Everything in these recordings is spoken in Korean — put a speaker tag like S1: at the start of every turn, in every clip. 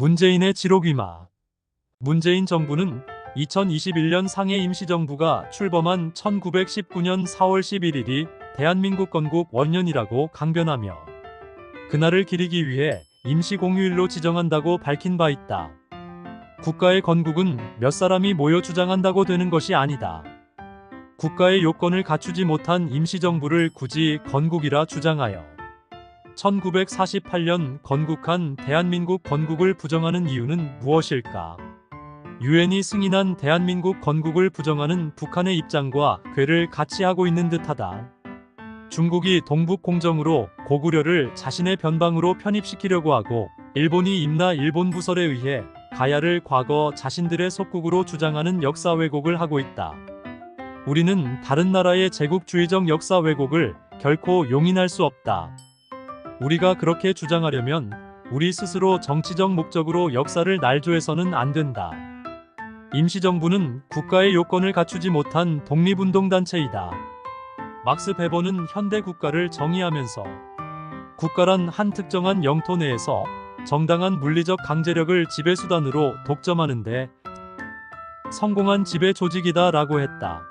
S1: 문재인의 지록위마. 문재인 정부는 2021년 상해 임시정부가 출범한 1919년 4월 11일이 대한민국 건국 원년이라고 강변하며 그날을 기리기 위해 임시공휴일로 지정한다고 밝힌 바 있다. 국가의 건국은 몇 사람이 모여 주장한다고 되는 것이 아니다. 국가의 요건을 갖추지 못한 임시정부를 굳이 건국이라 주장하여 1948년 건국한 대한민국 건국을 부정하는 이유는 무엇일까? 유엔이 승인한 대한민국 건국을 부정하는 북한의 입장과 궤를 같이 하고 있는 듯하다. 중국이 동북공정으로 고구려를 자신의 변방으로 편입시키려고 하고 일본이 임나 일본 부설에 의해 가야를 과거 자신들의 속국으로 주장하는 역사 왜곡을 하고 있다. 우리는 다른 나라의 제국주의적 역사 왜곡을 결코 용인할 수 없다. 우리가 그렇게 주장하려면 우리 스스로 정치적 목적으로 역사를 날조해서는 안 된다. 임시정부는 국가의 요건을 갖추지 못한 독립운동단체이다. 막스 베버는 현대 국가를 정의하면서 국가란 한 특정한 영토 내에서 정당한 물리적 강제력을 지배수단으로 독점하는데 성공한 지배 조직이다 라고 했다.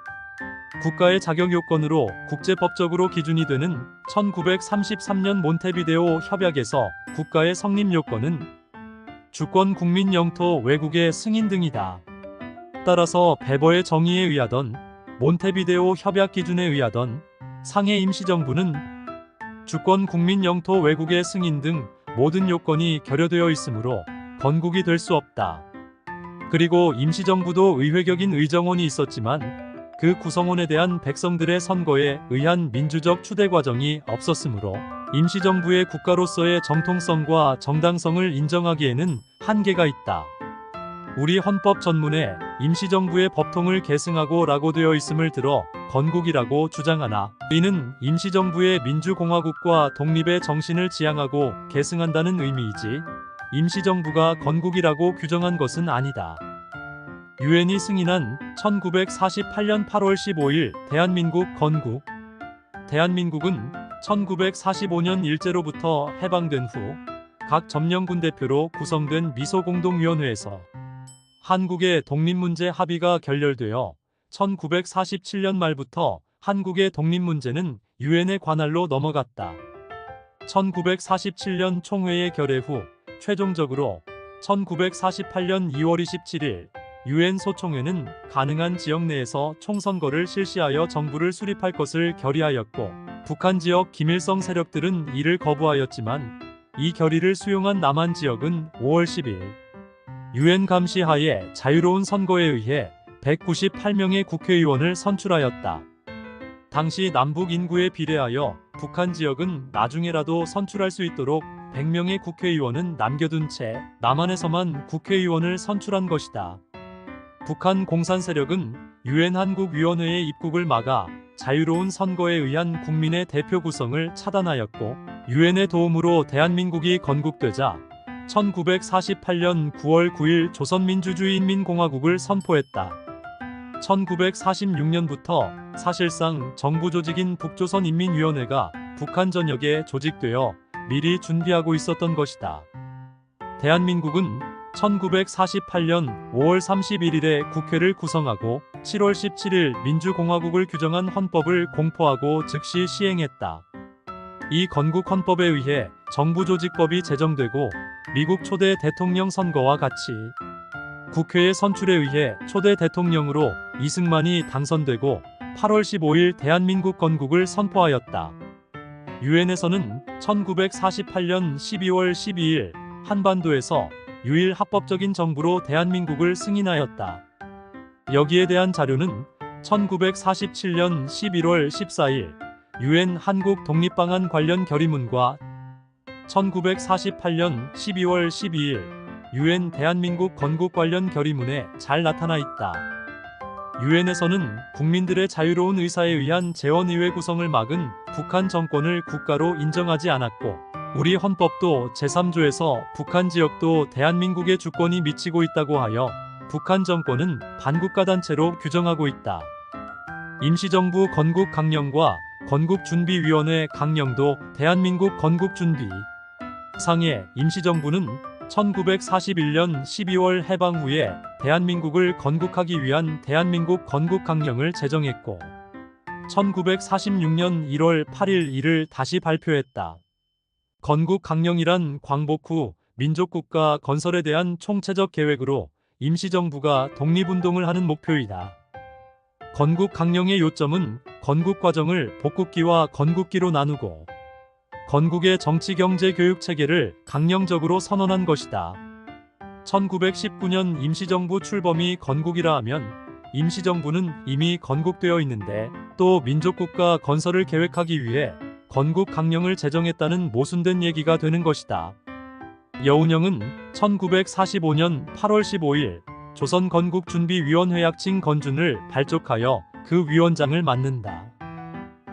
S1: 국가의 자격 요건으로 국제법적으로 기준이 되는 1933년 몬테비데오 협약에서 국가의 성립 요건은 주권 국민 영토 외국의 승인 등이다. 따라서 베버의 정의에 의하던 몬테비데오 협약 기준에 의하던 상해 임시정부는 주권 국민 영토 외국의 승인 등 모든 요건이 결여되어 있으므로 건국이 될 수 없다. 그리고 임시정부도 의회격인 의정원이 있었지만 그 구성원에 대한 백성들의 선거에 의한 민주적 추대 과정이 없었으므로 임시정부의 국가로서의 정통성과 정당성을 인정하기에는 한계가 있다. 우리 헌법 전문에 임시정부의 법통을 계승하고 라고 되어 있음을 들어 건국이라고 주장하나 이는 임시정부의 민주공화국과 독립의 정신을 지향하고 계승한다는 의미이지 임시정부가 건국이라고 규정한 것은 아니다. 유엔이 승인한 1948년 8월 15일 대한민국 건국. 대한민국은 1945년 일제로부터 해방된 후 각 점령군 대표로 구성된 미소공동위원회에서 한국의 독립문제 합의가 결렬되어 1947년 말부터 한국의 독립문제는 유엔의 관할로 넘어갔다. 1947년 총회의 결의 후 최종적으로 1948년 2월 27일 유엔 소총회는 가능한 지역 내에서 총선거를 실시하여 정부를 수립할 것을 결의하였고 북한 지역 기밀성 세력들은 이를 거부하였지만 이 결의를 수용한 남한 지역은 5월 10일 유엔 감시하에 자유로운 선거에 의해 198명의 국회의원을 선출하였다. 당시 남북 인구에 비례하여 북한 지역은 나중에라도 선출할 수 있도록 100명의 국회의원은 남겨둔 채 남한에서만 국회의원을 선출한 것이다. 북한 공산 세력은 유엔 한국위원회의 입국을 막아 자유로운 선거에 의한 국민의 대표 구성을 차단하였고 유엔의 도움으로 대한민국이 건국되자 1948년 9월 9일 조선민주주의인민공화국을 선포했다. 1946년부터 사실상 정부 조직인 북조선인민위원회가 북한 전역에 조직되어 미리 준비하고 있었던 것이다. 대한민국은 1948년 5월 31일에 국회를 구성하고 7월 17일 민주공화국을 규정한 헌법을 공포하고 즉시 시행했다. 이 건국 헌법에 의해 정부조직법이 제정되고 미국 초대 대통령 선거와 같이 국회의 선출에 의해 초대 대통령으로 이승만이 당선되고 8월 15일 대한민국 건국을 선포하였다. 유엔에서는 1948년 12월 12일 한반도에서 유일 합법적인 정부로 대한민국을 승인하였다. 여기에 대한 자료는 1947년 11월 14일 유엔 한국 독립방안 관련 결의문과 1948년 12월 12일 유엔 대한민국 건국 관련 결의문에 잘 나타나 있다. 유엔에서는 국민들의 자유로운 의사에 의한 재원의회 구성을 막은 북한 정권을 국가로 인정하지 않았고 우리 헌법도 제3조에서 북한 지역도 대한민국의 주권이 미치고 있다고 하여 북한 정권은 반국가단체로 규정하고 있다. 임시정부 건국 강령과 건국준비위원회 강령도 대한민국 건국준비 상해 임시정부는 1941년 12월 해방 후에 대한민국을 건국하기 위한 대한민국 건국강령을 제정했고 1946년 1월 8일 이를 다시 발표했다. 건국강령이란 광복 후 민족국가 건설에 대한 총체적 계획으로 임시정부가 독립운동을 하는 목표이다. 건국강령의 요점은 건국 과정을 복국기와 건국기로 나누고 건국의 정치, 경제, 교육 체계를 강령적으로 선언한 것이다. 1919년 임시정부 출범이 건국이라 하면 임시정부는 이미 건국되어 있는데 또 민족국가 건설을 계획하기 위해 건국강령을 제정했다는 모순된 얘기가 되는 것이다. 여운형은 1945년 8월 15일 조선건국준비위원회 약칭 건준을 발족하여 그 위원장을 맡는다.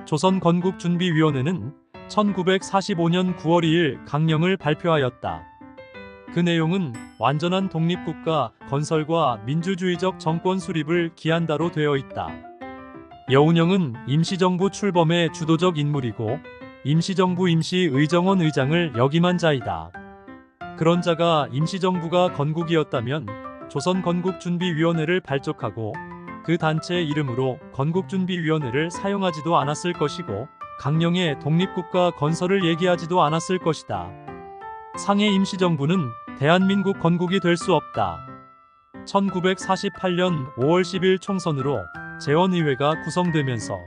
S1: 조선건국준비위원회는 1945년 9월 2일 강령을 발표하였다. 그 내용은 완전한 독립국가 건설과 민주주의적 정권 수립을 기한다로 되어 있다. 여운형은 임시정부 출범의 주도적 인물이고 임시정부 임시의정원 의장을 역임한 자이다. 그런 자가 임시정부가 건국이었다면 조선건국준비위원회를 발족하고 그 단체 이름으로 건국준비위원회를 사용하지도 않았을 것이고 강령에 독립국가 건설을 얘기하지도 않았을 것이다. 상해 임시정부는 대한민국 건국이 될 수 없다. 1948년 5월 10일 총선으로 재원의회가 구성되면서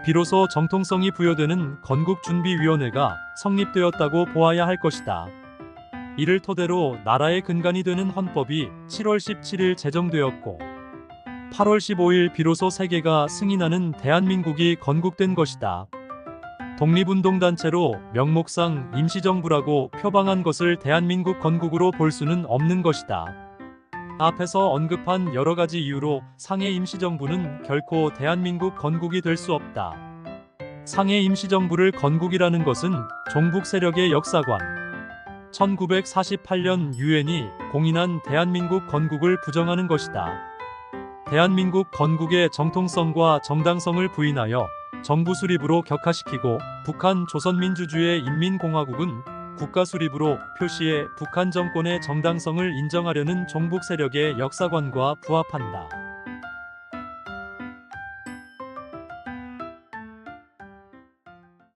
S1: 비로소 정통성이 부여되는 건국준비위원회가 성립되었다고 보아야 할 것이다. 이를 토대로 나라의 근간이 되는 헌법이 7월 17일 제정되었고 8월 15일 비로소 세계가 승인하는 대한민국이 건국된 것이다. 독립운동단체로 명목상 임시정부라고 표방한 것을 대한민국 건국으로 볼 수는 없는 것이다. 앞에서 언급한 여러 가지 이유로 상해 임시정부는 결코 대한민국 건국이 될 수 없다. 상해 임시정부를 건국이라는 것은 종북 세력의 역사관, 1948년 유엔이 공인한 대한민국 건국을 부정하는 것이다. 대한민국 건국의 정통성과 정당성을 부인하여 정부 수립으로 격화시키고 북한 조선민주주의 인민공화국은 국가 수립으로 표시해 북한 정권의 정당성을 인정하려는 종북 세력의 역사관과 부합한다.